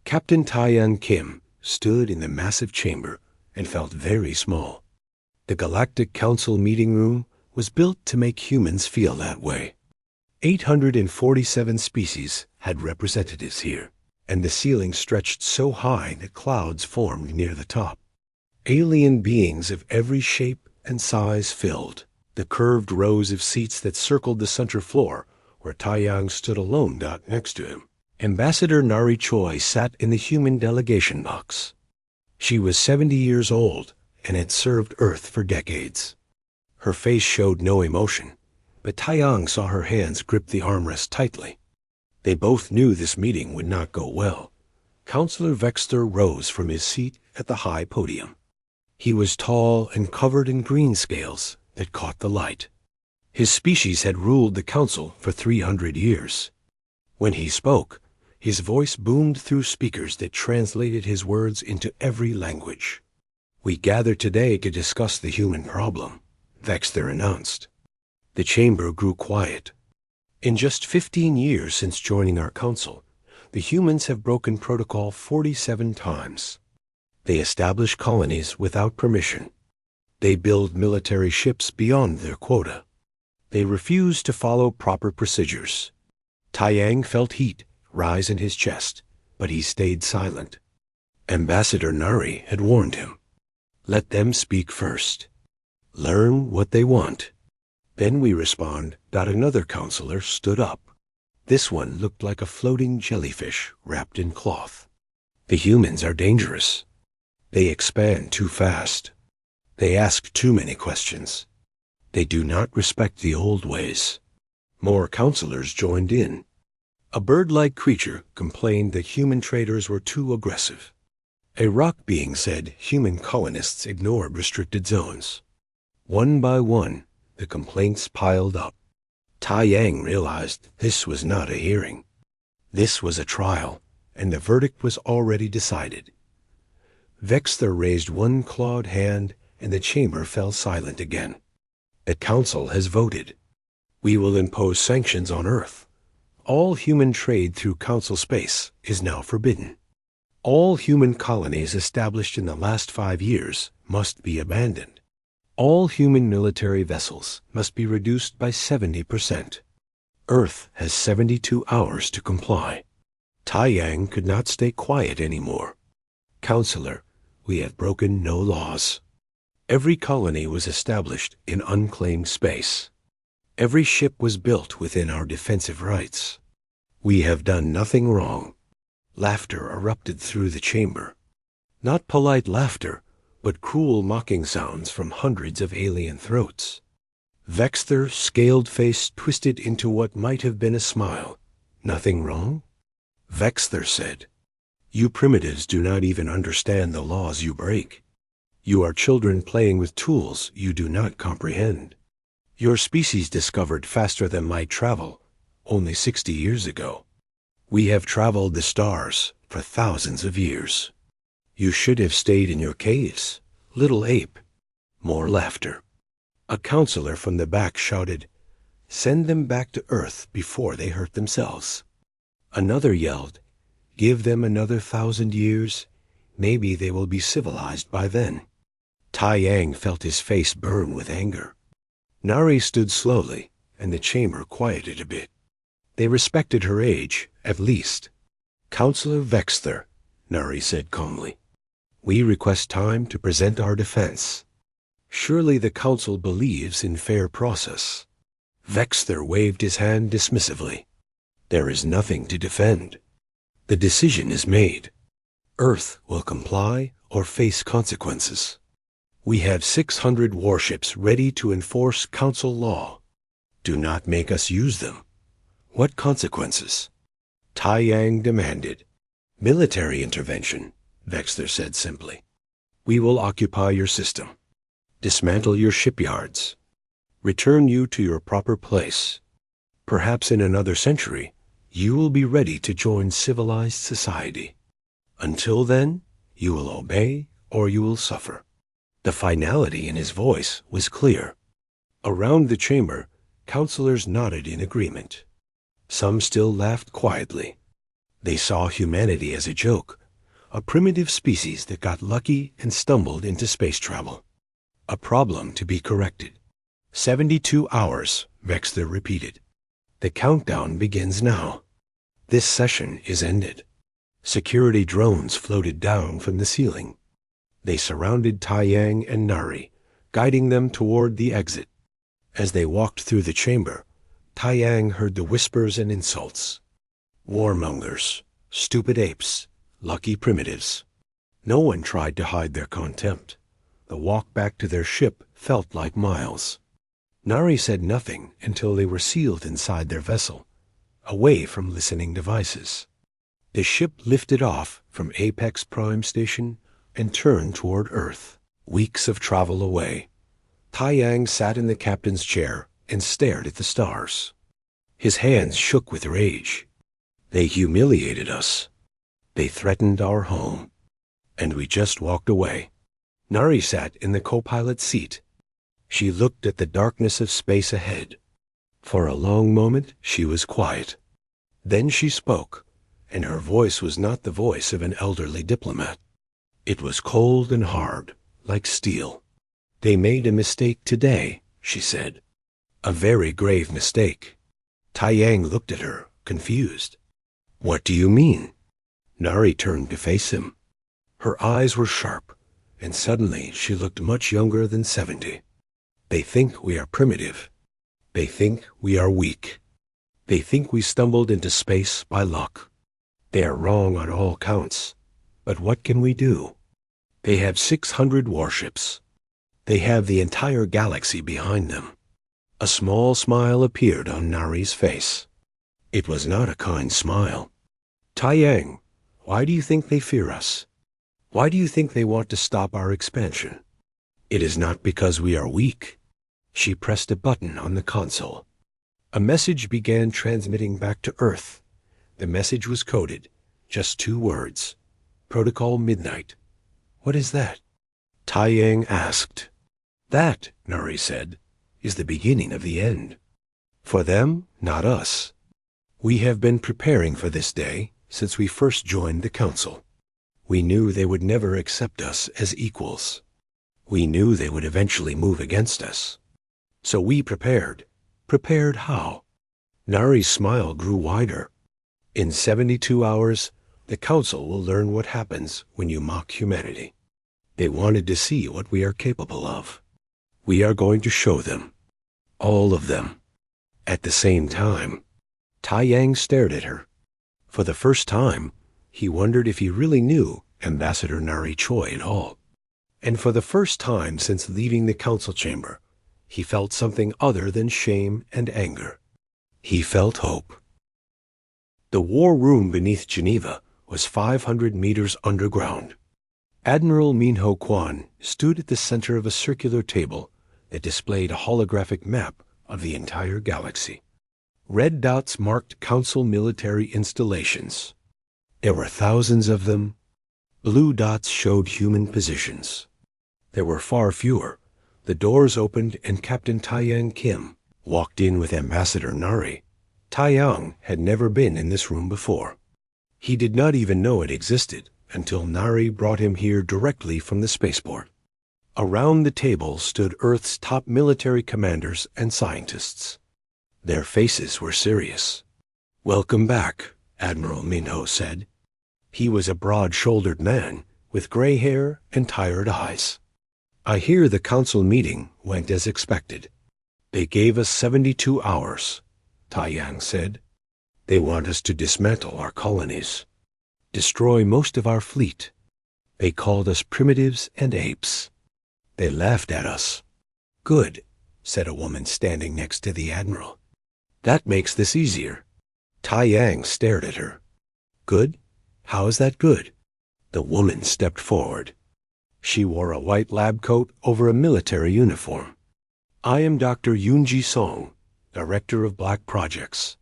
Captain Taeyang Kim stood in the massive chamber and felt very small. The Galactic Council meeting room was built to make humans feel that way. 847 species had representatives here, and the ceiling stretched so high that clouds formed near the top. Alien beings of every shape and size filled the curved rows of seats that circled the center floor, where Taeyang stood alone next to him. Ambassador Nari Choi sat in the human delegation box. She was 70 years old and had served Earth for decades. Her face showed no emotion, but Taeyang saw her hands grip the armrest tightly. They both knew this meeting would not go well. Counselor Vexter rose from his seat at the high podium. He was tall and covered in green scales that caught the light. His species had ruled the council for 300 years. When he spoke, his voice boomed through speakers that translated his words into every language. "We gather today to discuss the human problem," Vexter announced. The chamber grew quiet. In just 15 years since joining our council, the humans have broken protocol 47 times. They establish colonies without permission. They build military ships beyond their quota. They refuse to follow proper procedures. Taeyang felt heat rise in his chest, but he stayed silent. Ambassador Nari had warned him. Let them speak first. Learn what they want. Then we respond. Another counselor stood up. This one looked like a floating jellyfish wrapped in cloth. The humans are dangerous. They expand too fast. They ask too many questions. They do not respect the old ways. More counselors joined in. A bird-like creature complained that human traders were too aggressive. A rock being said human colonists ignored restricted zones. One by one, the complaints piled up. Taeyang realized this was not a hearing. This was a trial, and the verdict was already decided. Vexter raised one clawed hand, and the chamber fell silent again. The council has voted. We will impose sanctions on Earth. All human trade through council space is now forbidden. All human colonies established in the last 5 years must be abandoned. All human military vessels must be reduced by 70%. Earth has 72 hours to comply. Taeyang could not stay quiet anymore. Counselor, we have broken no laws. Every colony was established in unclaimed space. Every ship was built within our defensive rights. We have done nothing wrong. Laughter erupted through the chamber. Not polite laughter, but cruel mocking sounds from hundreds of alien throats. Vexter's scaled face twisted into what might have been a smile. Nothing wrong? Vexter said, "You primitives do not even understand the laws you break. You are children playing with tools you do not comprehend. Your species discovered faster than light travel only 60 years ago. We have traveled the stars for thousands of years. You should have stayed in your caves, little ape." More laughter. A counselor from the back shouted, "Send them back to Earth before they hurt themselves." Another yelled, "Give them another 1,000 years. Maybe they will be civilized by then." Taeyang felt his face burn with anger. Nari stood slowly, and the chamber quieted a bit. They respected her age, at least. "Counselor Vexter," Nari said calmly, "we request time to present our defense. Surely the council believes in fair process." Vexter waved his hand dismissively. "There is nothing to defend. The decision is made. Earth will comply or face consequences. We have 600 warships ready to enforce council law. Do not make us use them." "What consequences?" Taeyang demanded. "Military intervention," Vexter said simply. "We will occupy your system, dismantle your shipyards, return you to your proper place. Perhaps in another century, you will be ready to join civilized society. Until then, you will obey or you will suffer." The finality in his voice was clear. Around the chamber, counselors nodded in agreement. Some still laughed quietly. They saw humanity as a joke a primitive species that got lucky and stumbled into space travel. A problem to be corrected. 72 hours, Vexter repeated. The countdown begins now. This session is ended. Security drones floated down from the ceiling. They surrounded Tai Yang and Nari, guiding them toward the exit. As they walked through the chamber, Tai Yang heard the whispers and insults. Warmongers, stupid apes, lucky primitives. No one tried to hide their contempt. The walk back to their ship felt like miles. Nari said nothing until they were sealed inside their vessel, away from listening devices. The ship lifted off from Apex Prime Station and turned toward Earth. Weeks of travel away. Tai Yang sat in the captain's chair and stared at the stars. His hands shook with rage. They humiliated us. They threatened our home. And we just walked away. Nari sat in the co-pilot's seat. She looked at the darkness of space ahead. For a long moment, she was quiet. Then she spoke, and her voice was not the voice of an elderly diplomat. It was cold and hard, like steel. They made a mistake today, she said. A very grave mistake. Tai Yang looked at her, confused. What do you mean? Nari turned to face him. Her eyes were sharp, and suddenly she looked much younger than 70. They think we are primitive. They think we are weak. They think we stumbled into space by luck. They are wrong on all counts. But what can we do? They have 600 warships. They have the entire galaxy behind them. A small smile appeared on Nari's face. It was not a kind smile. Tai Yang, why do you think they fear us? Why do you think they want to stop our expansion? It is not because we are weak. She pressed a button on the console. A message began transmitting back to Earth. The message was coded, just 2 words. Protocol Midnight. What is that? Tai Yang asked. That, Nari said, is the beginning of the end. For them, not us. We have been preparing for this day since we first joined the Council. We knew they would never accept us as equals. We knew they would eventually move against us. So we prepared. Prepared how? Nari's smile grew wider. In 72 hours, the Council will learn what happens when you mock humanity. They wanted to see what we are capable of. We are going to show them. All of them. At the same time. Tai Yang stared at her. For the first time, he wondered if he really knew Ambassador Nari Choi at all. And for the first time since leaving the council chamber, he felt something other than shame and anger. He felt hope. The war room beneath Geneva was 500 meters underground. Admiral Minho Kwan stood at the center of a circular table that displayed a holographic map of the entire galaxy. Red dots marked council military installations. There were thousands of them. Blue dots showed human positions. There were far fewer. The doors opened and Captain Tai-Yang Kim walked in with Ambassador Nari. Tai-Yang had never been in this room before. He did not even know it existed until Nari brought him here directly from the spaceport. Around the table stood Earth's top military commanders and scientists. Their faces were serious. "Welcome back," Admiral Minho said. He was a broad-shouldered man with gray hair and tired eyes. "I hear the council meeting went as expected. They gave us 72 hours, Tai-Yang said. They want us to dismantle our colonies, destroy most of our fleet. They called us primitives and apes. They laughed at us." "Good," said a woman standing next to the admiral. "That makes this easier." Tai-Yang stared at her. "Good? How is that good?" The woman stepped forward. She wore a white lab coat over a military uniform. "I am Dr. Yoonji Song, Director of Black Projects.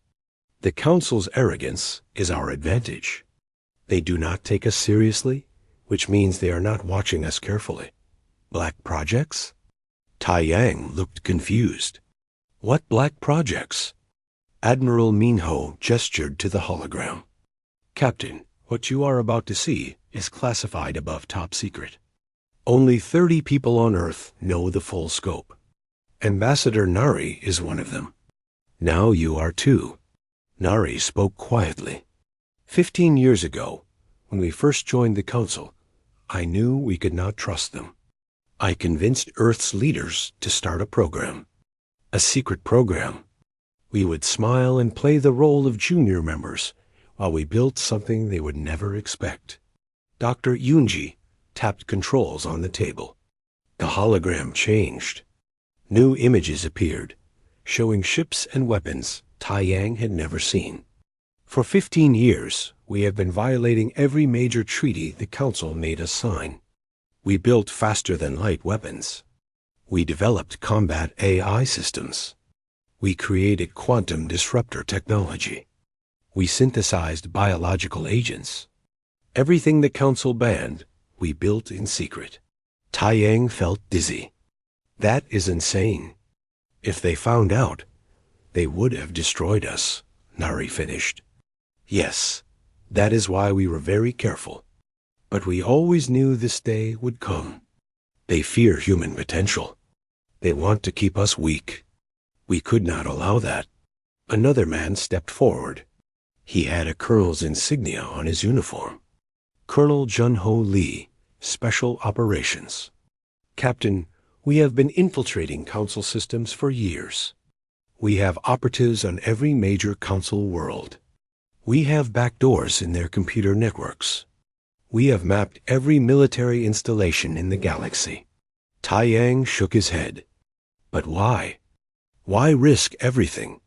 The Council's arrogance is our advantage. They do not take us seriously, which means they are not watching us carefully." "Black Projects?" Tai-Yang looked confused. "What Black Projects?" Admiral Minho gestured to the hologram. "Captain, what you are about to see is classified above top secret. Only 30 people on Earth know the full scope. Ambassador Nari is one of them. Now you are too. Nari spoke quietly. 15 years ago, when we first joined the Council, I knew we could not trust them. I convinced Earth's leaders to start a program. A secret program. We would smile and play the role of junior members while we built something they would never expect. Dr. Yunji tapped controls on the table. The hologram changed. New images appeared, showing ships and weapons Tai Yang had never seen. For 15 years, we have been violating every major treaty the Council made us sign. We built faster-than-light weapons. We developed combat AI systems. We created quantum disruptor technology. We synthesized biological agents. Everything the Council banned, we built in secret. Tai Yang felt dizzy. That is insane. If they found out, they would have destroyed us, Nari finished. Yes, that is why we were very careful. But we always knew this day would come. They fear human potential. They want to keep us weak. We could not allow that. Another man stepped forward. He had a colonel's insignia on his uniform. Colonel Jun-Ho Lee, Special Operations. Captain, we have been infiltrating Council systems for years. We have operatives on every major Council world. We have backdoors in their computer networks. We have mapped every military installation in the galaxy. Tai Yang shook his head. But why? Why risk everything?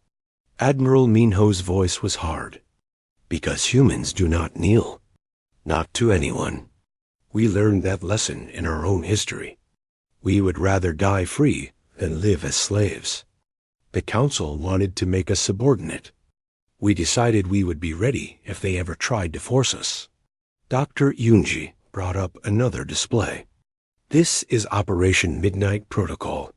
Admiral Minho's voice was hard. Because humans do not kneel. Not to anyone. We learned that lesson in our own history. We would rather die free than live as slaves. The Council wanted to make us subordinate. We decided we would be ready if they ever tried to force us. Dr. Yunji brought up another display. This is Operation Midnight Protocol.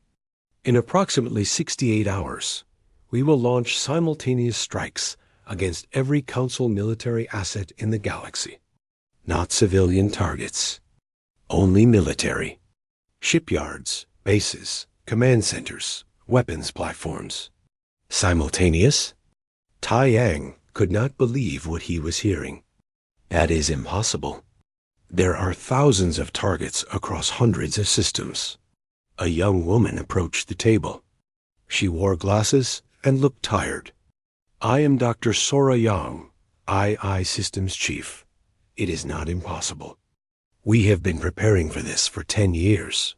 In approximately 68 hours, we will launch simultaneous strikes against every Council military asset in the galaxy. Not civilian targets. Only military. Shipyards, bases, command centers, weapons platforms. Simultaneous? Tai Yang could not believe what he was hearing. That is impossible. There are thousands of targets across hundreds of systems. A young woman approached the table. She wore glasses and looked tired. I am Dr. Sora Yang, II Systems Chief. It is not impossible. We have been preparing for this for 10 years.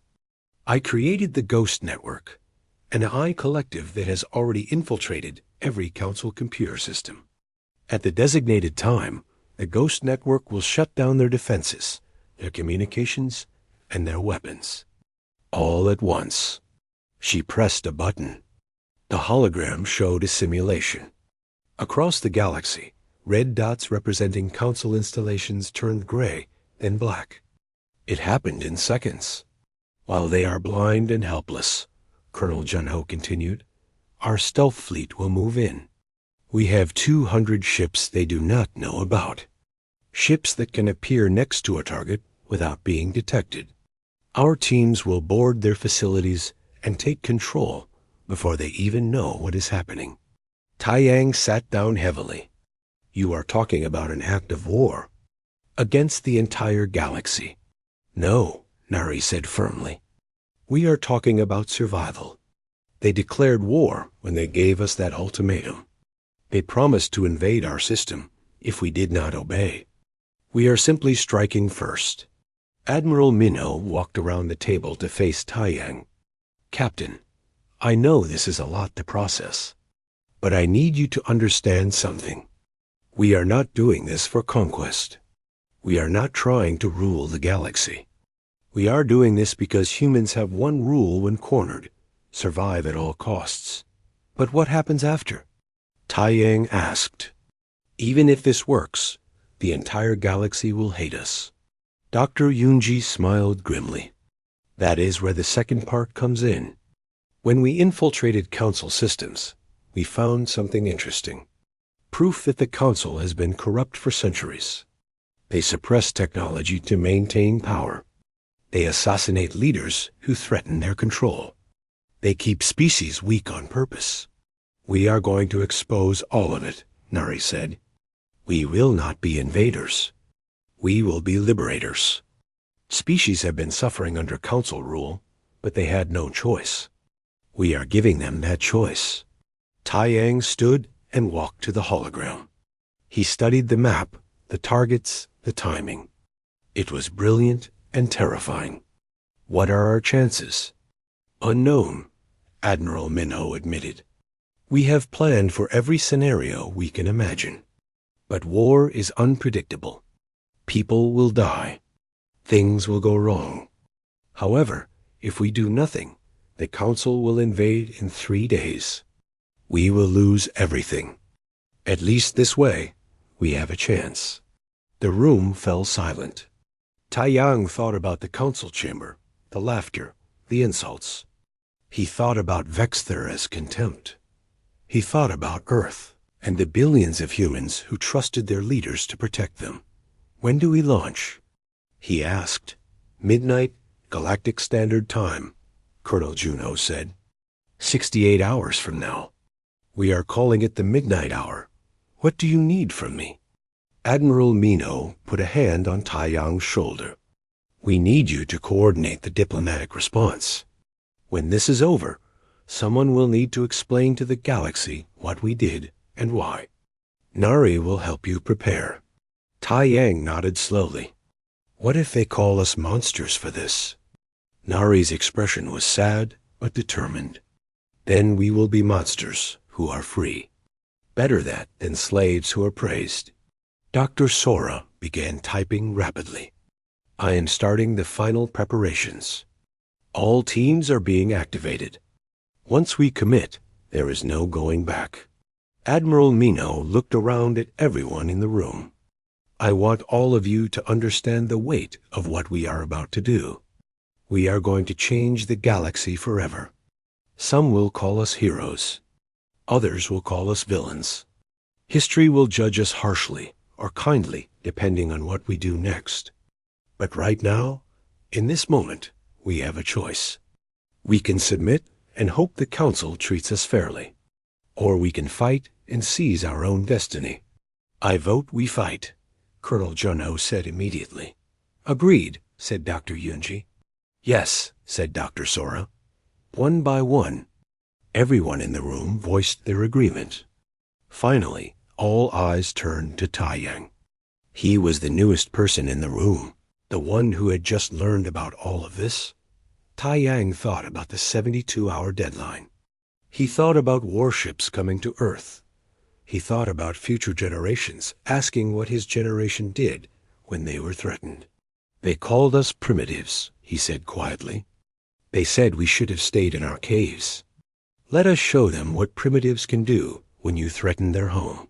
I created the Ghost Network, an AI collective that has already infiltrated every Council computer system. At the designated time, the Ghost Network will shut down their defenses, their communications, and their weapons. All at once. She pressed a button. The hologram showed a simulation. Across the galaxy, red dots representing Council installations turned gray, then black. It happened in seconds. While they are blind and helpless, Colonel Jun-Ho continued, our stealth fleet will move in. We have 200 ships they do not know about. Ships that can appear next to a target without being detected. Our teams will board their facilities and take control before they even know what is happening. Tai Yang sat down heavily. You are talking about an act of war. Against the entire galaxy. No, Nari said firmly. We are talking about survival. They declared war when they gave us that ultimatum. They promised to invade our system if we did not obey. We are simply striking first. Admiral Minho walked around the table to face Tai Yang. Captain, I know this is a lot to process, but I need you to understand something. We are not doing this for conquest. We are not trying to rule the galaxy. We are doing this because humans have one rule when cornered: survive at all costs. But what happens after? Tai Yang asked. Even if this works, the entire galaxy will hate us. Dr. Yunji smiled grimly. That is where the second part comes in. When we infiltrated Council systems, we found something interesting. Proof that the Council has been corrupt for centuries. They suppress technology to maintain power. They assassinate leaders who threaten their control. They keep species weak on purpose. We are going to expose all of it, Nari said. We will not be invaders. We will be liberators. Species have been suffering under council rule, but they had no choice. We are giving them that choice. Tai Yang stood and walked to the hologram. He studied the map, the targets, the timing. It was brilliant and terrifying. What are our chances? Unknown, Admiral Minho admitted. We have planned for every scenario we can imagine. But war is unpredictable. People will die. Things will go wrong. However, if we do nothing, the Council will invade in 3 days. We will lose everything. At least this way, we have a chance. The room fell silent. Tai Yang thought about the council chamber, the laughter, the insults. He thought about Vexther as contempt. He thought about Earth and the billions of humans who trusted their leaders to protect them. When do we launch? He asked. Midnight, Galactic Standard Time, Colonel Juno said. 68 hours from now. We are calling it the midnight hour. What do you need from me? Admiral Minho put a hand on Tai Yang's shoulder. We need you to coordinate the diplomatic response. When this is over, someone will need to explain to the galaxy what we did and why. Nari will help you prepare. Tai Yang nodded slowly. What if they call us monsters for this? Nari's expression was sad but determined. Then we will be monsters who are free. Better that than slaves who are praised. Dr. Sora began typing rapidly. I am starting the final preparations. All teams are being activated. Once we commit, there is no going back. Admiral Minho looked around at everyone in the room. I want all of you to understand the weight of what we are about to do. We are going to change the galaxy forever. Some will call us heroes. Others will call us villains. History will judge us harshly or kindly, depending on what we do next. But right now, in this moment, we have a choice. We can submit and hope the Council treats us fairly. Or we can fight and seize our own destiny. I vote we fight, Colonel Juno said immediately. Agreed, said Dr. Yunji. Yes, said Dr. Sora. One by one, everyone in the room voiced their agreement. Finally, all eyes turned to Tai Yang. He was the newest person in the room, the one who had just learned about all of this. Tai Yang thought about the 72-hour deadline. He thought about warships coming to Earth. He thought about future generations asking what his generation did when they were threatened. They called us primitives, he said quietly. They said we should have stayed in our caves. Let us show them what primitives can do when you threaten their home.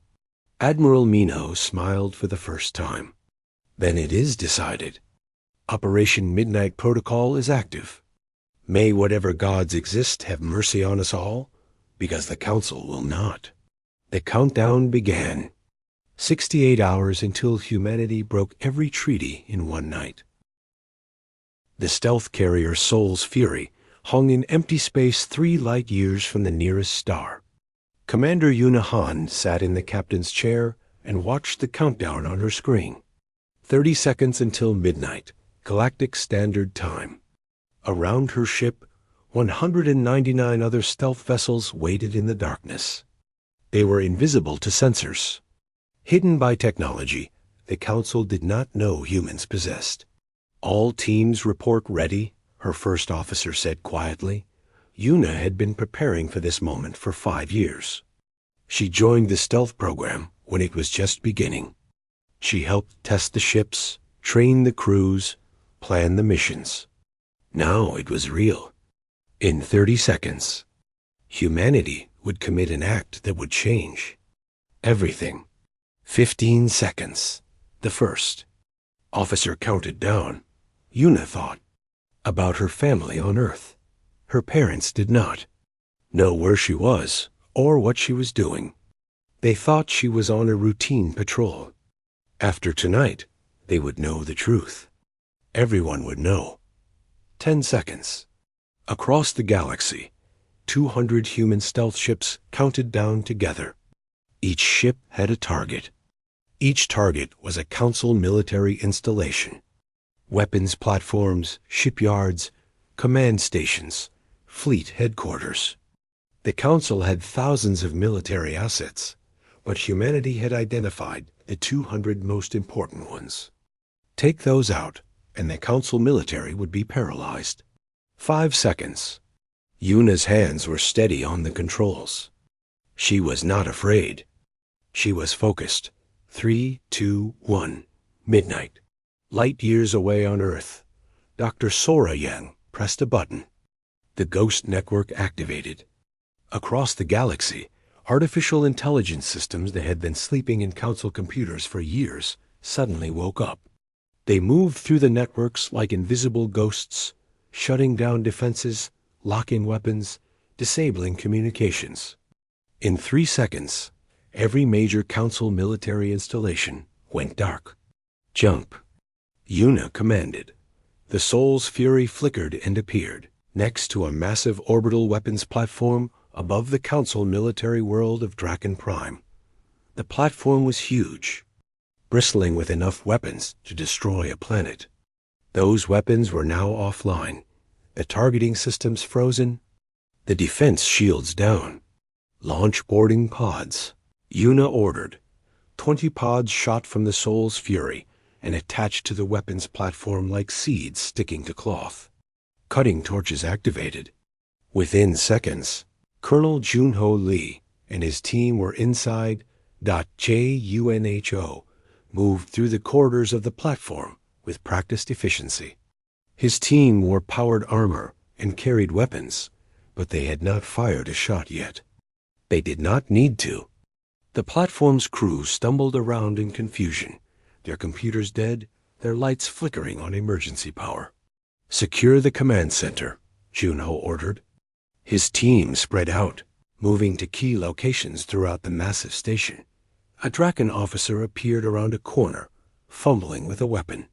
Admiral Minho smiled for the first time. Then it is decided. Operation Midnight Protocol is active. May whatever gods exist have mercy on us all, because the Council will not. The countdown began. 68 hours until humanity broke every treaty in one night. The stealth carrier Sol's Fury hung in empty space 3 light years from the nearest star. Commander Yuna Han sat in the captain's chair and watched the countdown on her screen. 30 seconds until midnight, Galactic Standard Time. Around her ship, 199 other stealth vessels waited in the darkness. They were invisible to sensors. Hidden by technology, the Council did not know humans possessed. All teams report ready, her first officer said quietly. Yuna had been preparing for this moment for 5 years. She joined the stealth program when it was just beginning. She helped test the ships, train the crews, plan the missions. Now it was real. In 30 seconds, humanity would commit an act that would change everything. 15 seconds. The first. Officer counted down. Yuna thought about her family on Earth. Her parents did not know where she was or what she was doing. They thought she was on a routine patrol. After tonight, They would know the truth. Everyone would know. 10 seconds. Across the galaxy, 200 human stealth ships counted down together. Each ship had a target. Each target was a Council military installation. Weapons platforms, shipyards, command stations, fleet headquarters. The Council had thousands of military assets, but humanity had identified the 200 most important ones. Take those out, and the Council military would be paralyzed. 5 seconds. Yuna's hands were steady on the controls. She was not afraid. She was focused. 3, 2, 1. Midnight. Light years away on Earth. Dr. Sora Yang pressed a button. The Ghost Network activated. Across the galaxy, artificial intelligence systems that had been sleeping in Council computers for years suddenly woke up. They moved through the networks like invisible ghosts, shutting down defenses, locking weapons, disabling communications. In 3 seconds, every major Council military installation went dark. Jump. Yuna commanded. The Soul's fury flickered and appeared next to a massive orbital weapons platform above the Council military world of Draken Prime. The platform was huge, bristling with enough weapons to destroy a planet. Those weapons were now offline, the targeting systems frozen, the defense shields down. Launch boarding pods. Yuna ordered. 20 pods shot from the Soul's fury and attached to the weapons platform like seeds sticking to cloth. Cutting torches activated. Within seconds, Colonel Junho Lee and his team were inside. JUNHO moved through the corridors of the platform with practiced efficiency. His team wore powered armor and carried weapons, but they had not fired a shot yet. They did not need to. The platform's crew stumbled around in confusion, their computers dead, their lights flickering on emergency power. Secure the command center, Junho ordered. His team spread out, moving to key locations throughout the massive station. A Draken officer appeared around a corner, fumbling with a weapon.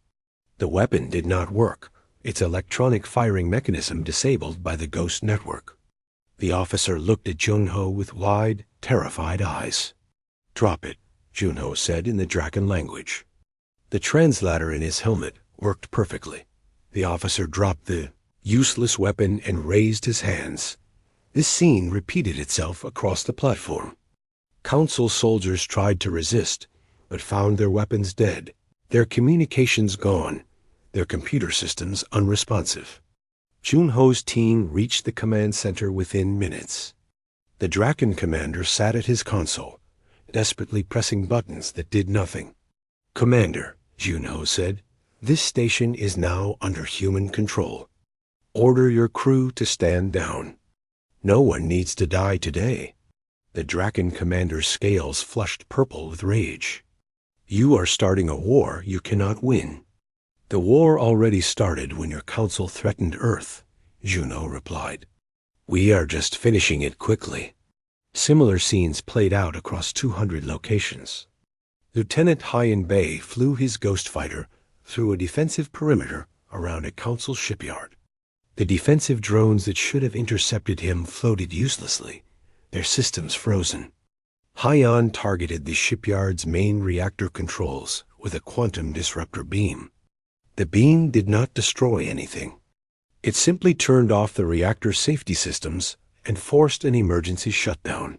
The weapon did not work, its electronic firing mechanism disabled by the Ghost Network. The officer looked at Junho with wide, terrified eyes. "Drop it," Junho said in the Draken language. The translator in his helmet worked perfectly. The officer dropped the useless weapon and raised his hands. This scene repeated itself across the platform. Council soldiers tried to resist, but found their weapons dead, their communications gone, their computer systems unresponsive. Junho's team reached the command center within minutes. The Draken commander sat at his console, desperately pressing buttons that did nothing. "Commander," Junho said, "this station is now under human control. Order your crew to stand down. No one needs to die today." The Draken commander's scales flushed purple with rage. "You are starting a war you cannot win." "The war already started when your council threatened Earth," Junho replied. "We are just finishing it quickly." Similar scenes played out across 200 locations. Lieutenant Hyen Bei flew his ghost fighter through a defensive perimeter around a council shipyard. The defensive drones that should have intercepted him floated uselessly, their systems frozen. Hyen targeted the shipyard's main reactor controls with a quantum disruptor beam. The beam did not destroy anything. It simply turned off the reactor safety systems and forced an emergency shutdown.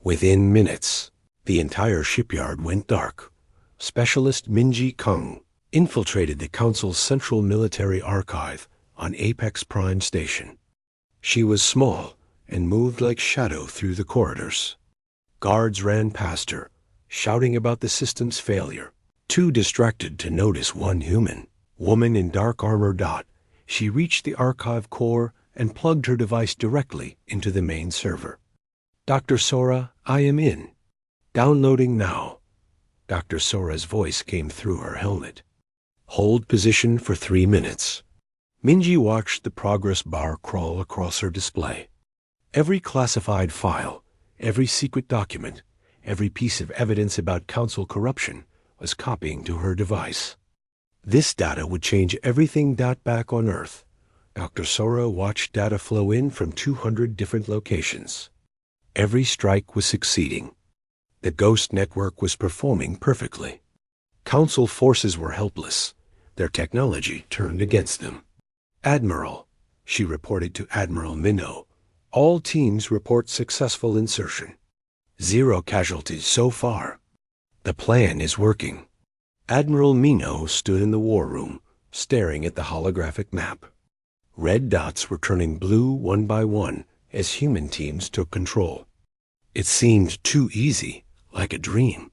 Within minutes, the entire shipyard went dark. Specialist Minji Kung infiltrated the Council's central military archive on Apex Prime Station. She was small and moved like shadow through the corridors. Guards ran past her, shouting about the system's failure. Too distracted to notice one human, woman in dark armor. She reached the archive core and plugged her device directly into the main server. "Dr. Sora, I am in. Downloading now." Dr. Sora's voice came through her helmet. "Hold position for 3 minutes." Minji watched the progress bar crawl across her display. Every classified file, every secret document, every piece of evidence about council corruption was copying to her device. This data would change everything. Back on Earth, Dr. Sora watched data flow in from 200 different locations. Every strike was succeeding. The Ghost Network was performing perfectly. Council forces were helpless. Their technology turned against them. "Admiral," she reported to Admiral Minho, "all teams report successful insertion. 0 casualties so far. The plan is working." Admiral Minho stood in the war room, staring at the holographic map. Red dots were turning blue one by one as human teams took control. It seemed too easy, like a dream.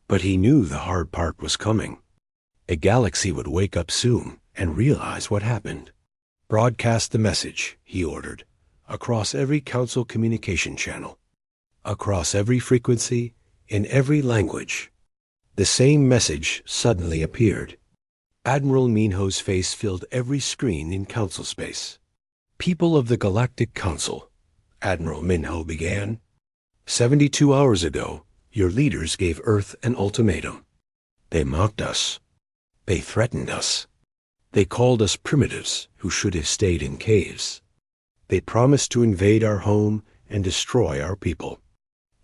But he knew the hard part was coming. A galaxy would wake up soon and realize what happened. "Broadcast the message," he ordered, "across every council communication channel, across every frequency, in every language." The same message suddenly appeared. Admiral Minho's face filled every screen in council space. "People of the Galactic Council," Admiral Minho began, 72 hours ago, your leaders gave Earth an ultimatum. They mocked us. They threatened us. They called us primitives who should have stayed in caves. They promised to invade our home and destroy our people.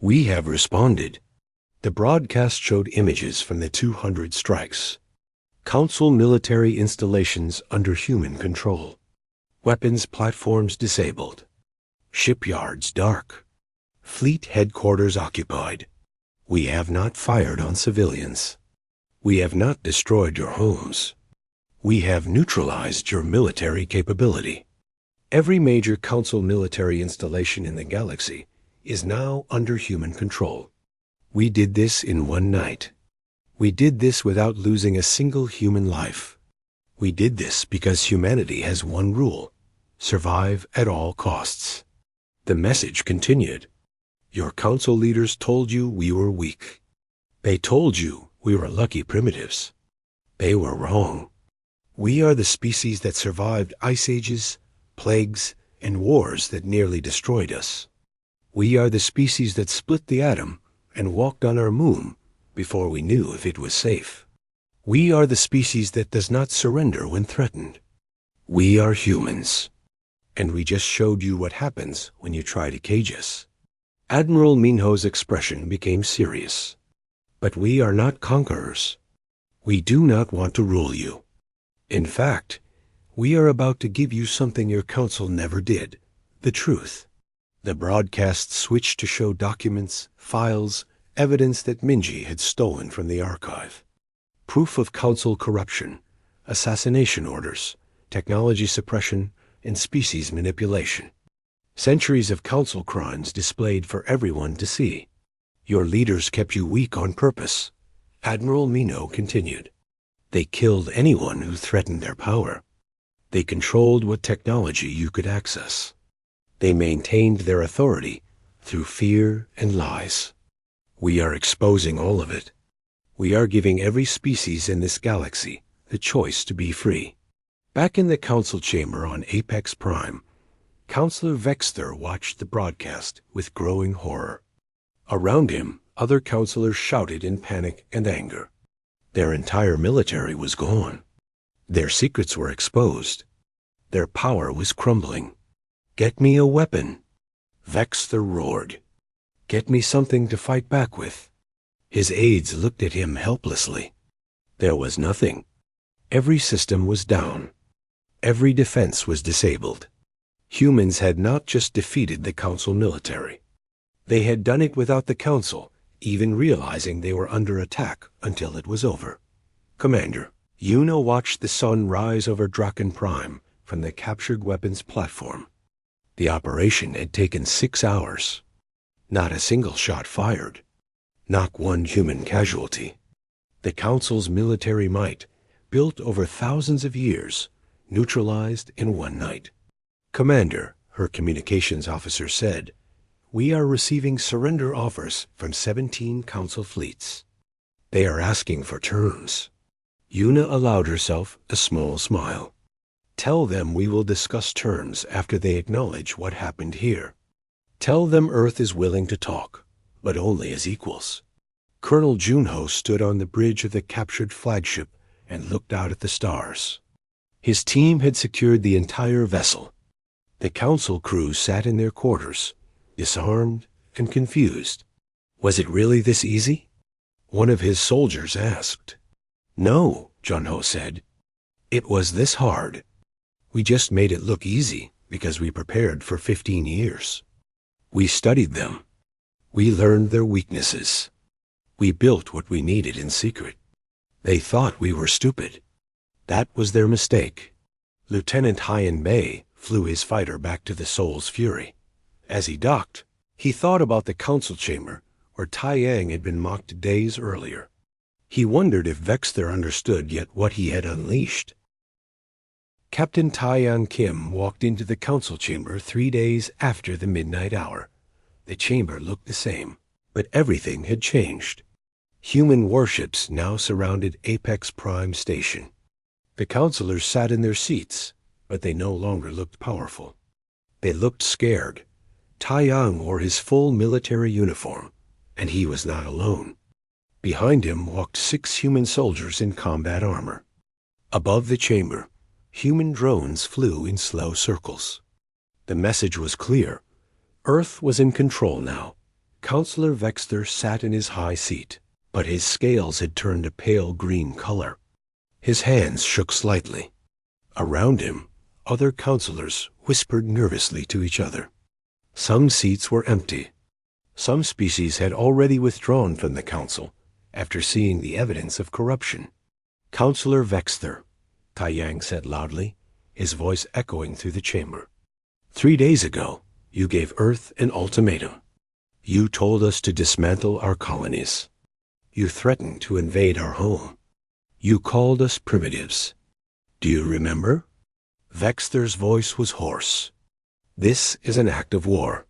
We have responded." The broadcast showed images from the 200 strikes. Council military installations under human control. Weapons platforms disabled. Shipyards dark. Fleet headquarters occupied. We have not fired on civilians. We have not destroyed your homes. We have neutralized your military capability. Every major Council military installation in the galaxy is now under human control. We did this in one night. We did this without losing a single human life. We did this because humanity has one rule: survive at all costs. The message continued. Your council leaders told you we were weak. They told you we were lucky primitives. They were wrong. We are the species that survived ice ages, plagues, and wars that nearly destroyed us. We are the species that split the atom and walked on our moon before we knew if it was safe. We are the species that does not surrender when threatened. We are humans. And we just showed you what happens when you try to cage us. Admiral Minho's expression became serious. But we are not conquerors. We do not want to rule you. In fact, we are about to give you something your council never did: the truth. The broadcast switched to show documents, files, evidence that Minji had stolen from the archive. Proof of council corruption, assassination orders, technology suppression, and species manipulation. Centuries of council crimes displayed for everyone to see. Your leaders kept you weak on purpose, Admiral Minho continued. They killed anyone who threatened their power. They controlled what technology you could access. They maintained their authority through fear and lies. We are exposing all of it. We are giving every species in this galaxy the choice to be free. Back in the council chamber on Apex Prime, Counselor Vexter watched the broadcast with growing horror. Around him, other counselors shouted in panic and anger. Their entire military was gone. Their secrets were exposed. Their power was crumbling. "Get me a weapon," Vexter roared. "Get me something to fight back with." His aides looked at him helplessly. There was nothing. Every system was down. Every defense was disabled. Humans had not just defeated the Council military. They had done it without the Council even realizing they were under attack until it was over. "Commander, Yuna watched the sun rise over Draken Prime from the captured weapons platform. The operation had taken 6 hours. Not a single shot fired. Not one human casualty. The Council's military might, built over thousands of years, neutralized in one night. Commander," her communications officer said, "we are receiving surrender offers from 17 Council fleets. They are asking for terms." Yuna allowed herself a small smile. "Tell them we will discuss terms after they acknowledge what happened here. Tell them Earth is willing to talk, but only as equals." Colonel Junho stood on the bridge of the captured flagship and looked out at the stars. His team had secured the entire vessel. The council crew sat in their quarters, disarmed and confused. Was it really this easy? One of his soldiers asked. No, Junho said. It was this hard. We just made it look easy because we prepared for 15 years. We studied them. We learned their weaknesses. We built what we needed in secret. They thought we were stupid. That was their mistake. Lieutenant Hyan Bei flew his fighter back to the Soul's Fury. As he docked, he thought about the council chamber where Tai Yang had been mocked days earlier. He wondered if Vexter understood yet what he had unleashed. Captain Taeyan Kim walked into the council chamber 3 days after the midnight hour. The chamber looked the same, but everything had changed. Human warships now surrounded Apex Prime Station. The counselors sat in their seats, but they no longer looked powerful. They looked scared. Taeyang wore his full military uniform, and he was not alone. Behind him walked 6 human soldiers in combat armor. Above the chamber, human drones flew in slow circles. The message was clear. Earth was in control now. Counselor Vexter sat in his high seat, but his scales had turned a pale green color. His hands shook slightly. Around him, other counselors whispered nervously to each other. Some seats were empty. Some species had already withdrawn from the council after seeing the evidence of corruption. Counselor Vexter, Taeyang said loudly, his voice echoing through the chamber. 3 days ago, you gave Earth an ultimatum. You told us to dismantle our colonies. You threatened to invade our home. You called us primitives. Do you remember? Vexter's voice was hoarse. This is an act of war.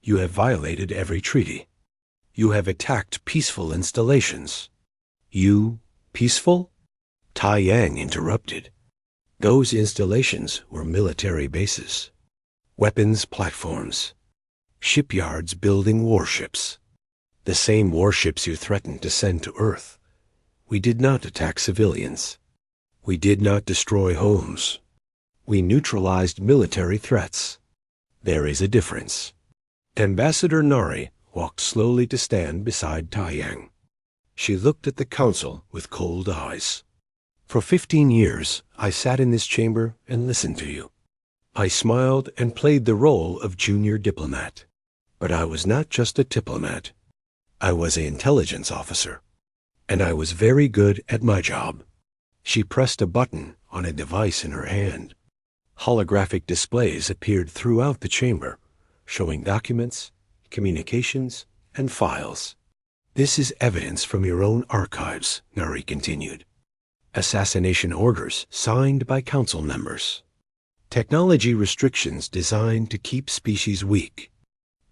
You have violated every treaty. You have attacked peaceful installations. You, peaceful? Taeyang interrupted. Those installations were military bases, weapons platforms, shipyards building warships. The same warships you threatened to send to Earth. We did not attack civilians. We did not destroy homes. We neutralized military threats. There is a difference. Ambassador Nari walked slowly to stand beside Taeyang. She looked at the council with cold eyes. For 15 years, I sat in this chamber and listened to you. I smiled and played the role of junior diplomat. But I was not just a diplomat. I was an intelligence officer. And I was very good at my job. She pressed a button on a device in her hand. Holographic displays appeared throughout the chamber, showing documents, communications, and files. This is evidence from your own archives, Nari continued. Assassination orders signed by council members. Technology restrictions designed to keep species weak.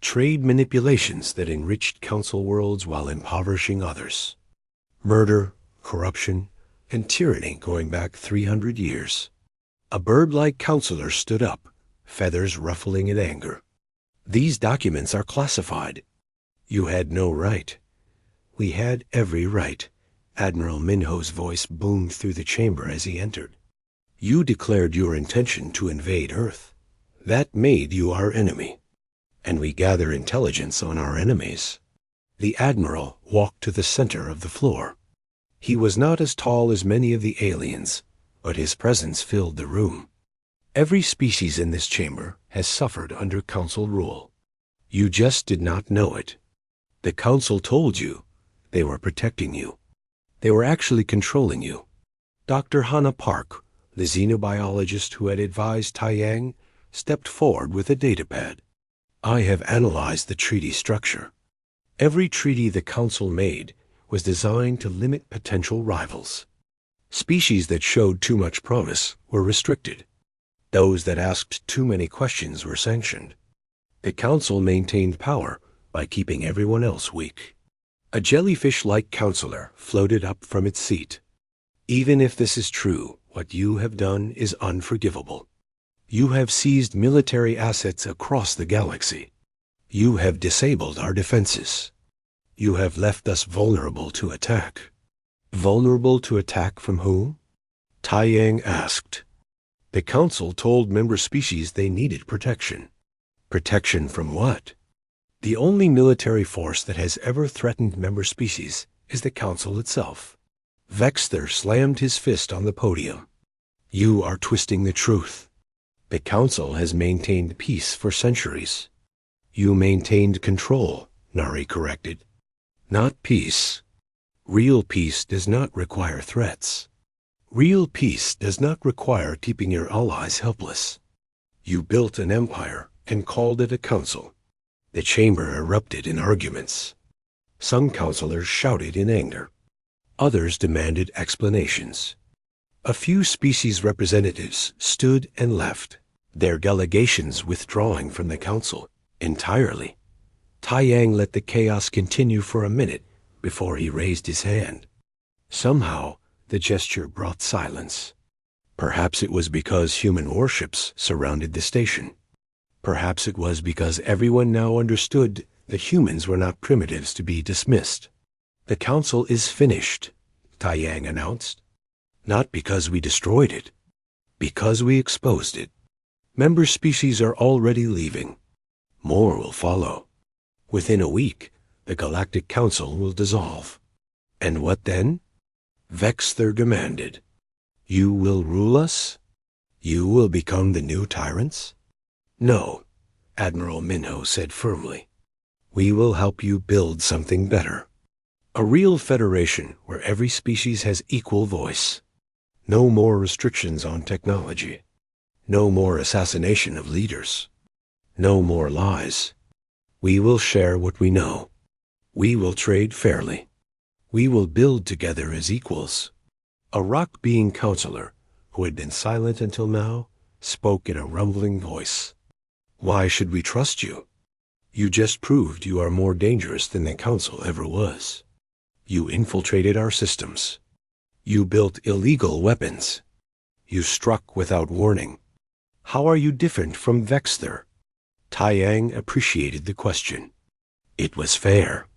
Trade manipulations that enriched council worlds while impoverishing others. Murder, corruption, and tyranny going back 300 years. A bird-like counselor stood up, feathers ruffling in anger. These documents are classified. You had no right. We had every right. Admiral Minho's voice boomed through the chamber as he entered. You declared your intention to invade Earth. That made you our enemy. And we gather intelligence on our enemies. The Admiral walked to the center of the floor. He was not as tall as many of the aliens, but his presence filled the room. Every species in this chamber has suffered under Council rule. You just did not know it. The Council told you they were protecting you. They were actually controlling you. Dr. Hana Park, the xenobiologist who had advised Taeyang, stepped forward with a datapad. I have analyzed the treaty structure. Every treaty the Council made was designed to limit potential rivals. Species that showed too much promise were restricted. Those that asked too many questions were sanctioned. The Council maintained power by keeping everyone else weak. A jellyfish-like counselor floated up from its seat. Even if this is true, what you have done is unforgivable. You have seized military assets across the galaxy. You have disabled our defenses. You have left us vulnerable to attack. Vulnerable to attack from whom? Taiyang asked. The council told member species they needed protection. Protection from what? The only military force that has ever threatened member species is the council itself. Vexter slammed his fist on the podium. You are twisting the truth. The council has maintained peace for centuries. You maintained control, Nari corrected. Not peace. Real peace does not require threats. Real peace does not require keeping your allies helpless. You built an empire and called it a council. The chamber erupted in arguments. Some counselors shouted in anger. Others demanded explanations. A few species representatives stood and left, their delegations withdrawing from the council entirely. Taiyang let the chaos continue for a minute before he raised his hand. Somehow, the gesture brought silence. Perhaps it was because human warships surrounded the station. Perhaps it was because everyone now understood that humans were not primitives to be dismissed. The council is finished, Taiyang announced. Not because we destroyed it, because we exposed it. Member species are already leaving. More will follow. Within a week, the Galactic Council will dissolve. And what then? Vexter demanded. You will rule us? You will become the new tyrants? No, Admiral Minho said firmly. We will help you build something better. A real federation where every species has equal voice. No more restrictions on technology. No more assassination of leaders. No more lies. We will share what we know. We will trade fairly. We will build together as equals. A rock-being counselor, who had been silent until now, spoke in a rumbling voice. Why should we trust you? You just proved you are more dangerous than the council ever was. You infiltrated our systems. You built illegal weapons. You struck without warning. How are you different from Vexter? Taiyang appreciated the question. It was fair.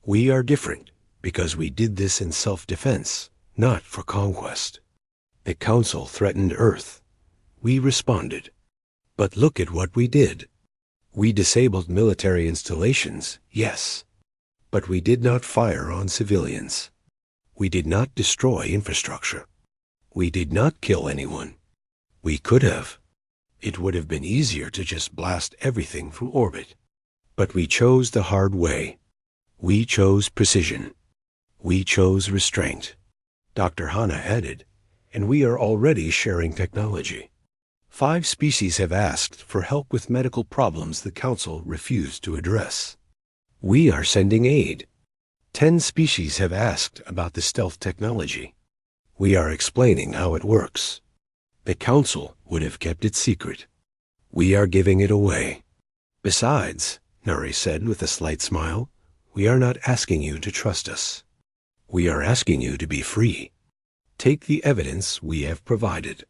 We are different because we did this in self-defense, not for conquest. The council threatened Earth. We responded. But look at what we did. We disabled military installations, yes, but we did not fire on civilians. We did not destroy infrastructure. We did not kill anyone. We could have. It would have been easier to just blast everything from orbit. But we chose the hard way. We chose precision. We chose restraint. Dr. Hana added, and we are already sharing technology. 5 species have asked for help with medical problems the Council refused to address. We are sending aid. 10 species have asked about the stealth technology. We are explaining how it works. The Council would have kept it secret. We are giving it away. Besides, Nuri said with a slight smile, we are not asking you to trust us. We are asking you to be free. Take the evidence we have provided.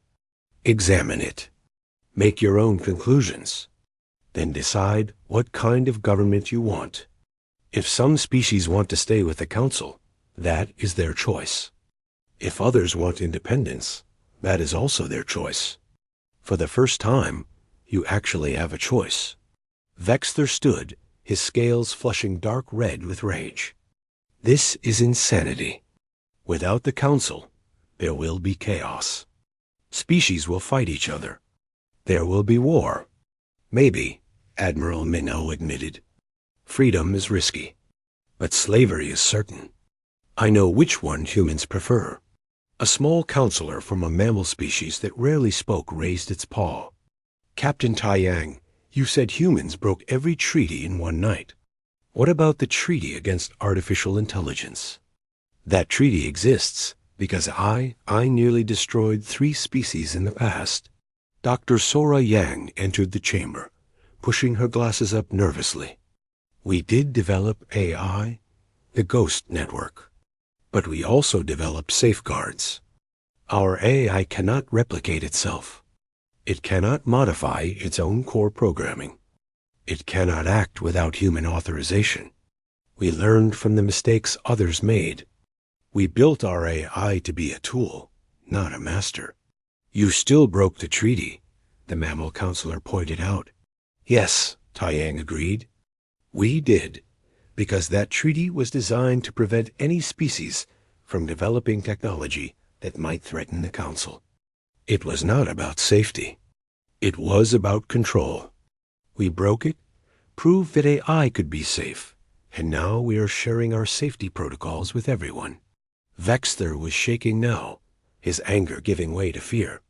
Examine it. Make your own conclusions. Then decide what kind of government you want. If some species want to stay with the Council, that is their choice. If others want independence, that is also their choice. For the first time, you actually have a choice. Vexter stood, his scales flushing dark red with rage. This is insanity. Without the Council, there will be chaos. Species will fight each other. There will be war. Maybe, Admiral Minho admitted. Freedom is risky, but slavery is certain. I know which one humans prefer. A small counselor from a mammal species that rarely spoke raised its paw. Captain Taiyang, you said humans broke every treaty in one night. What about the treaty against artificial intelligence? That treaty exists because I nearly destroyed 3 species in the past. Dr. Sora Yang entered the chamber, pushing her glasses up nervously. We did develop AI, the Ghost Network, but we also developed safeguards. Our AI cannot replicate itself. It cannot modify its own core programming. It cannot act without human authorization. We learned from the mistakes others made. We built our AI to be a tool, not a master. You still broke the treaty, the mammal counselor pointed out. Yes, Taiyang agreed. We did, because that treaty was designed to prevent any species from developing technology that might threaten the Council. It was not about safety. It was about control. We broke it, proved that AI could be safe, and now we are sharing our safety protocols with everyone. Vexter was shaking now, his anger giving way to fear.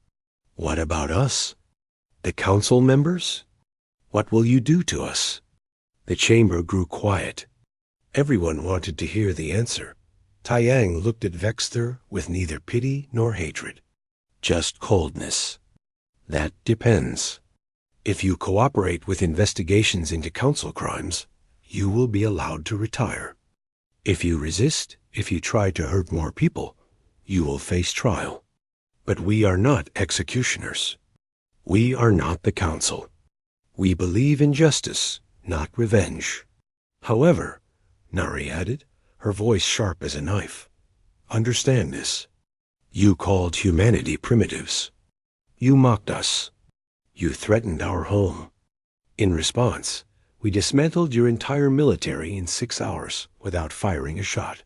What about us? The Council members? What will you do to us? The chamber grew quiet. Everyone wanted to hear the answer. Taiyang looked at Vexter with neither pity nor hatred. Just coldness. That depends. If you cooperate with investigations into Council crimes, you will be allowed to retire. If you resist, if you try to hurt more people, you will face trial. But we are not executioners. We are not the Council. We believe in justice, not revenge. However, Nari added, her voice sharp as a knife, understand this. You called humanity primitives. You mocked us. You threatened our home. In response, we dismantled your entire military in 6 hours without firing a shot.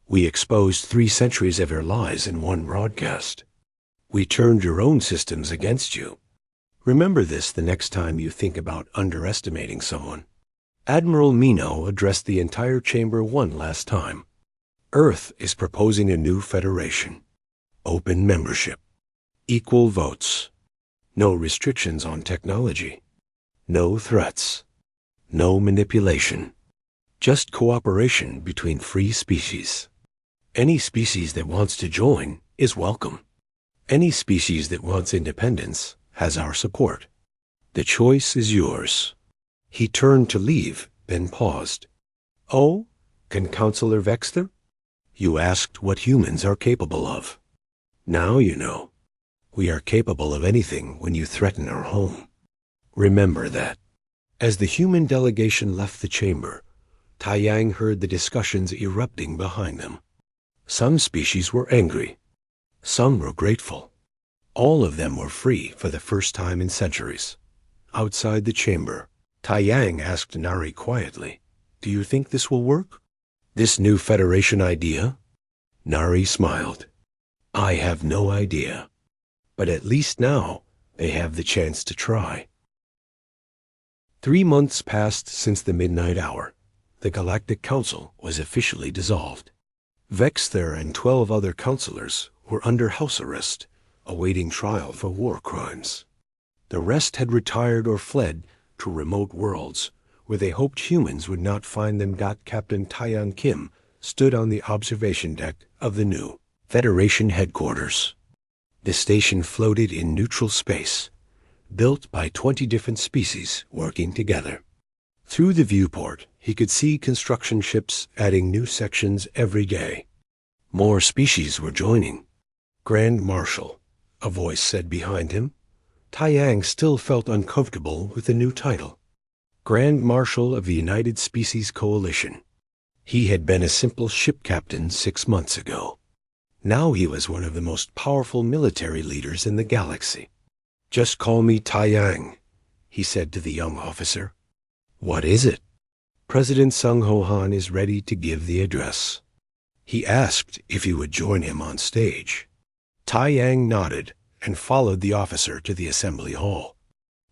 We exposed 3 centuries of your lies in one broadcast. We turned your own systems against you. Remember this the next time you think about underestimating someone. Admiral Mino addressed the entire chamber one last time. Earth is proposing a new federation. Open membership. Equal votes. No restrictions on technology. No threats. No manipulation. Just cooperation between free species. Any species that wants to join is welcome. Any species that wants independence has our support. The choice is yours. He turned to leave, then paused. Oh, can Counselor Vexter? You asked what humans are capable of. Now you know. We are capable of anything when you threaten our home. Remember that. As the human delegation left the chamber, Taiyang heard the discussions erupting behind them. Some species were angry. Some were grateful. All of them were free for the first time in centuries. Outside the chamber, Taiyang asked Nari quietly, do you think this will work? This new Federation idea? Nari smiled. I have no idea. But at least now they have the chance to try. 3 months passed since the midnight hour. The Galactic Council was officially dissolved. Vexter and 12 other counselors were under house arrest, awaiting trial for war crimes. The rest had retired or fled to remote worlds, where they hoped humans would not find them. Captain Taiyang Kim stood on the observation deck of the new Federation headquarters. The station floated in neutral space, built by 20 different species working together. Through the viewport, he could see construction ships adding new sections every day. More species were joining. Grand Marshal, a voice said behind him. Taiyang still felt uncomfortable with the new title. Grand Marshal of the United Species Coalition. He had been a simple ship captain 6 months ago. Now he was one of the most powerful military leaders in the galaxy. Just call me Taiyang, he said to the young officer. What is it? President Sung Ho Han is ready to give the address. He asked if you would join him on stage. Taiyang nodded and followed the officer to the assembly hall.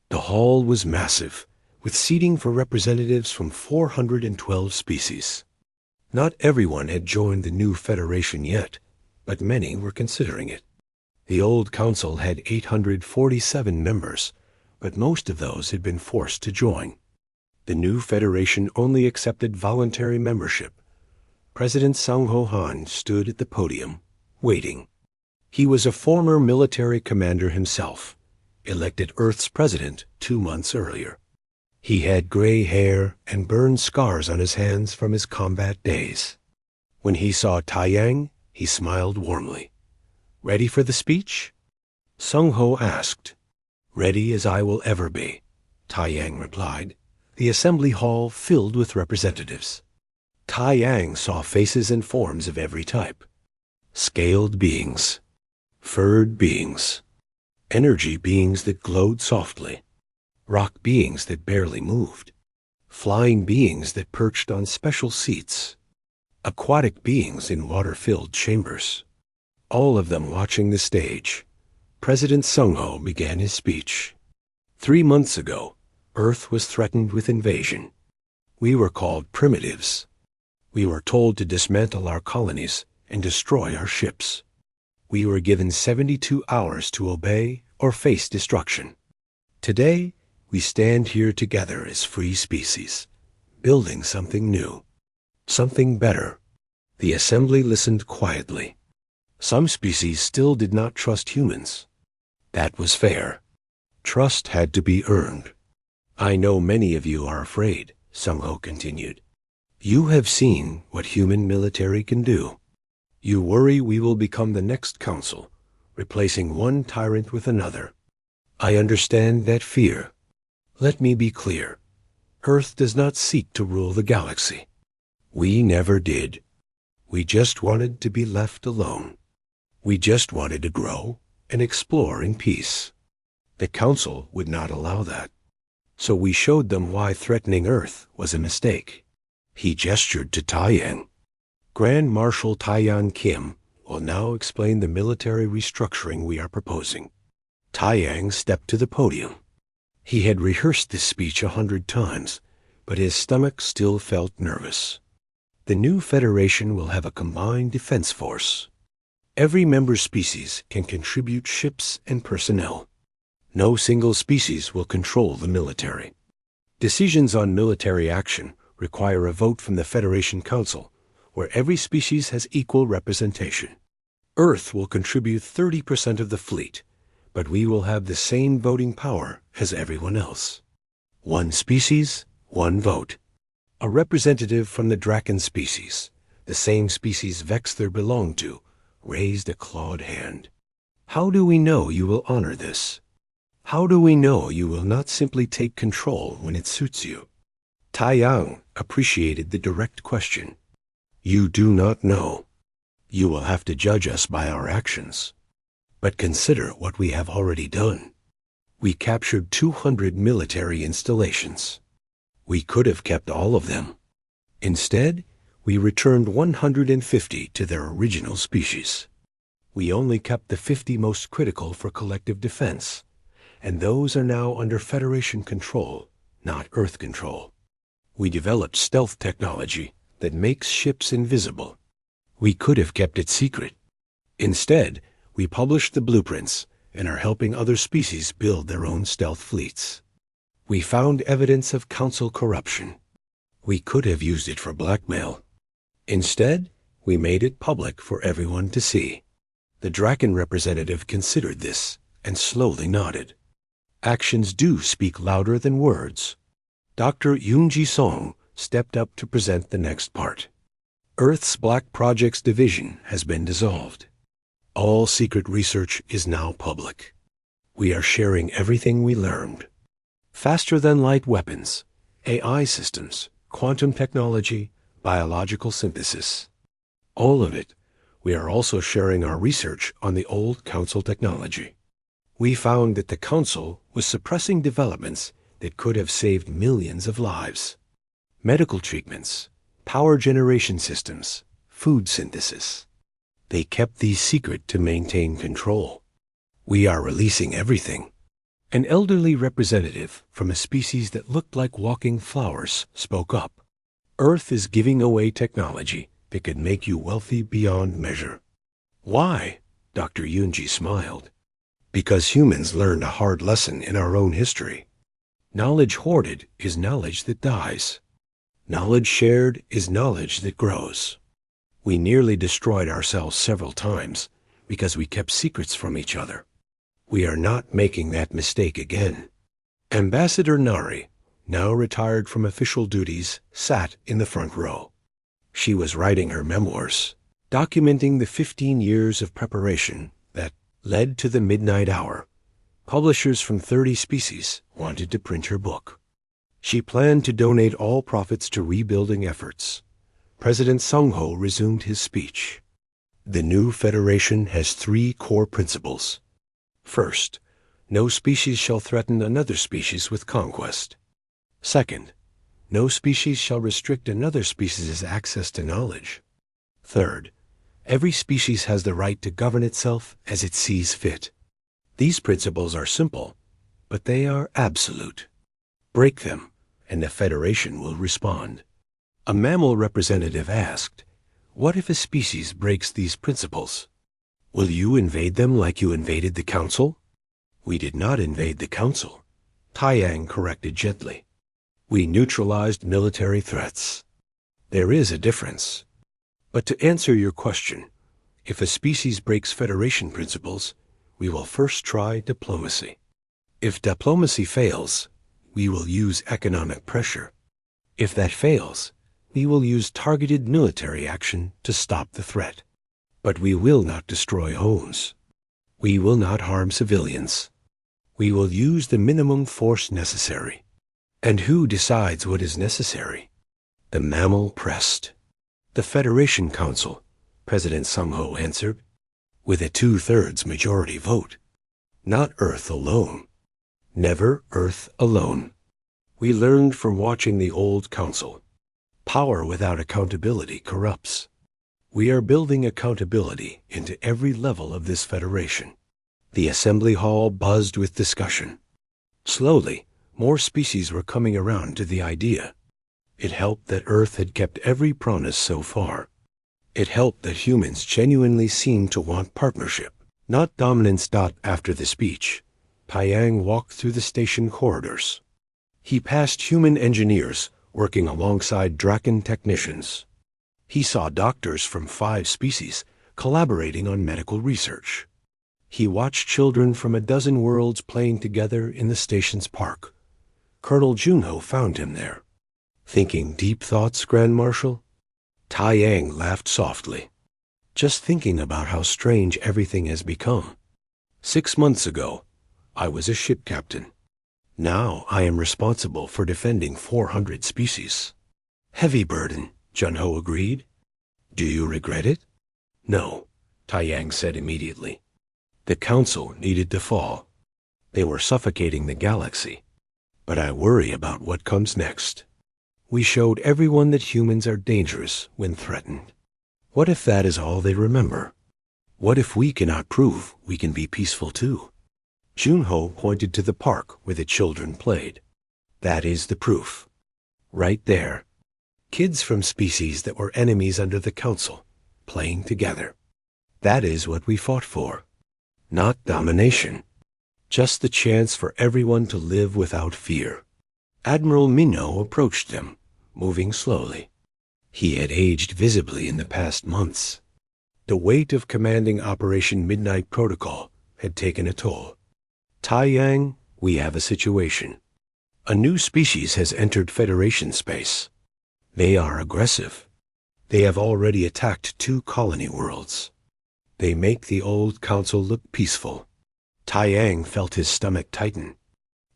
The hall was massive, with seating for representatives from 412 species. Not everyone had joined the new federation yet, but many were considering it. The old council had 847 members, but most of those had been forced to join. The new federation only accepted voluntary membership. President Sung Ho Han stood at the podium, waiting. He was a former military commander himself, elected Earth's president 2 months earlier. He had gray hair and burned scars on his hands from his combat days. When he saw Taiyang, he smiled warmly. Ready for the speech? Sung Ho asked. Ready as I will ever be, Taiyang replied. The assembly hall filled with representatives. Taiyang saw faces and forms of every type. Scaled beings. Furred beings, energy beings that glowed softly, rock beings that barely moved, flying beings that perched on special seats, aquatic beings in water-filled chambers. All of them watching the stage. President Sung-ho began his speech. 3 months ago, Earth was threatened with invasion. We were called primitives. We were told to dismantle our colonies and destroy our ships. We were given 72 hours to obey or face destruction. Today, we stand here together as free species, building something new, something better. The assembly listened quietly. Some species still did not trust humans. That was fair. Trust had to be earned. I know many of you are afraid, Sung-ho continued. You have seen what human military can do. You worry we will become the next council, replacing one tyrant with another. I understand that fear. Let me be clear. Earth does not seek to rule the galaxy. We never did. We just wanted to be left alone. We just wanted to grow and explore in peace. The council would not allow that. So we showed them why threatening Earth was a mistake. He gestured to Taiyang. Grand Marshal Taiyang Kim will now explain the military restructuring we are proposing. Taiyang stepped to the podium. He had rehearsed this speech 100 times, but his stomach still felt nervous. The new Federation will have a combined defense force. Every member species can contribute ships and personnel. No single species will control the military. Decisions on military action require a vote from the Federation Council, where every species has equal representation. Earth will contribute 30% of the fleet, but we will have the same voting power as everyone else. One species, one vote. A representative from the Draken species, the same species Vexther belonged to, raised a clawed hand. How do we know you will honor this? How do we know you will not simply take control when it suits you? Taiyang appreciated the direct question. You do not know. You will have to judge us by our actions. But consider what we have already done. We captured 200 military installations. We could have kept all of them. Instead, we returned 150 to their original species. We only kept the 50 most critical for collective defense, and those are now under Federation control, not Earth control. We developed stealth technology that makes ships invisible. We could have kept it secret. Instead, we published the blueprints and are helping other species build their own stealth fleets. We found evidence of council corruption. We could have used it for blackmail. Instead, we made it public for everyone to see. The Draken representative considered this and slowly nodded. Actions do speak louder than words. Dr. Yoon-ji Song stepped up to present the next part. Earth's Black Projects Division has been dissolved. All secret research is now public. We are sharing everything we learned. Faster-than-light weapons, AI systems, quantum technology, biological synthesis. All of it. We are also sharing our research on the old Council technology. We found that the Council was suppressing developments that could have saved millions of lives. Medical treatments, power generation systems, food synthesis. They kept these secret to maintain control. We are releasing everything. An elderly representative from a species that looked like walking flowers spoke up. Earth is giving away technology that could make you wealthy beyond measure. Why? Dr. Yoon-ji smiled. Because humans learned a hard lesson in our own history. Knowledge hoarded is knowledge that dies. Knowledge shared is knowledge that grows. We nearly destroyed ourselves several times because we kept secrets from each other. We are not making that mistake again. Ambassador Nari, now retired from official duties, sat in the front row. She was writing her memoirs, documenting the 15 years of preparation that led to the midnight hour. Publishers from 30 species wanted to print her book. She planned to donate all profits to rebuilding efforts. President Sung-ho resumed his speech. The new Federation has 3 core principles. First, no species shall threaten another species with conquest. Second, no species shall restrict another species' access to knowledge. Third, every species has the right to govern itself as it sees fit. These principles are simple, but they are absolute. Break them, and the Federation will respond. A mammal representative asked, "What if a species breaks these principles? Will you invade them like you invaded the Council?" "We did not invade the Council," Taiyang corrected gently. "We neutralized military threats." There is a difference. But to answer your question, if a species breaks Federation principles, we will first try diplomacy. If diplomacy fails, we will use economic pressure. If that fails, we will use targeted military action to stop the threat. But we will not destroy homes. We will not harm civilians. We will use the minimum force necessary. And who decides what is necessary? The mammal pressed. The Federation Council, President Sung-ho answered, with a 2/3 majority vote. Not Earth alone. Never Earth alone. We learned from watching the old Council. Power without accountability corrupts. We are building accountability into every level of this Federation. The assembly hall buzzed with discussion. Slowly, more species were coming around to the idea. It helped that Earth had kept every promise so far. It helped that humans genuinely seemed to want partnership, not dominance. After the speech, Taiyang walked through the station corridors. He passed human engineers working alongside Draken technicians. He saw doctors from 5 species collaborating on medical research. He watched children from a dozen worlds playing together in the station's park. Colonel Junho found him there. "Thinking deep thoughts, Grand Marshal?" Taiyang laughed softly. "Just thinking about how strange everything has become. 6 months ago, I was a ship captain. Now I am responsible for defending 400 species." "Heavy burden," Junho agreed. "Do you regret it?" "No," Taiyang said immediately. "The Council needed to fall. They were suffocating the galaxy. But I worry about what comes next. We showed everyone that humans are dangerous when threatened. What if that is all they remember? What if we cannot prove we can be peaceful too?" Junho pointed to the park where the children played. "That is the proof. Right there. Kids from species that were enemies under the Council, playing together. That is what we fought for. Not domination. Just the chance for everyone to live without fear." Admiral Minnow approached them, moving slowly. He had aged visibly in the past months. The weight of commanding Operation Midnight Protocol had taken a toll. "Taiyang, we have a situation. A new species has entered Federation space. They are aggressive. They have already attacked 2 colony worlds. They make the old Council look peaceful." Taiyang felt his stomach tighten.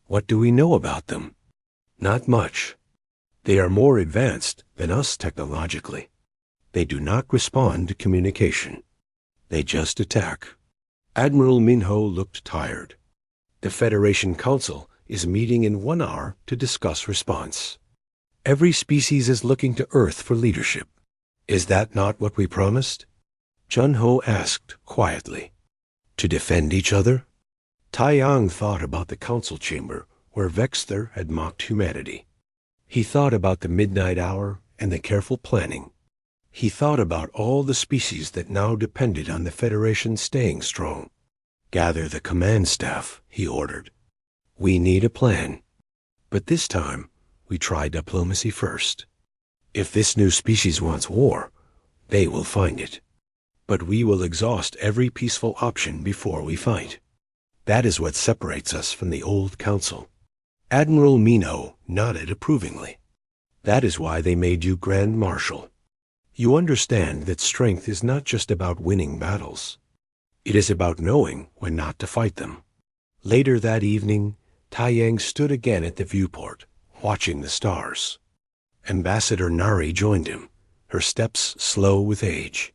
"What do we know about them?" "Not much. They are more advanced than us technologically. They do not respond to communication. They just attack." Admiral Minho looked tired. "The Federation Council is meeting in 1 hour to discuss response. Every species is looking to Earth for leadership. Is that not what we promised?" Junho asked quietly. "To defend each other?" Taiyang thought about the Council chamber where Vexter had mocked humanity. He thought about the midnight hour and the careful planning. He thought about all the species that now depended on the Federation staying strong. "Gather the command staff," he ordered. "We need a plan. But this time, we try diplomacy first. If this new species wants war, they will find it. But we will exhaust every peaceful option before we fight. That is what separates us from the old Council." Admiral Minho nodded approvingly. "That is why they made you Grand Marshal. You understand that strength is not just about winning battles. It is about knowing when not to fight them." Later that evening, Taiyang stood again at the viewport, watching the stars. Ambassador Nari joined him, her steps slow with age.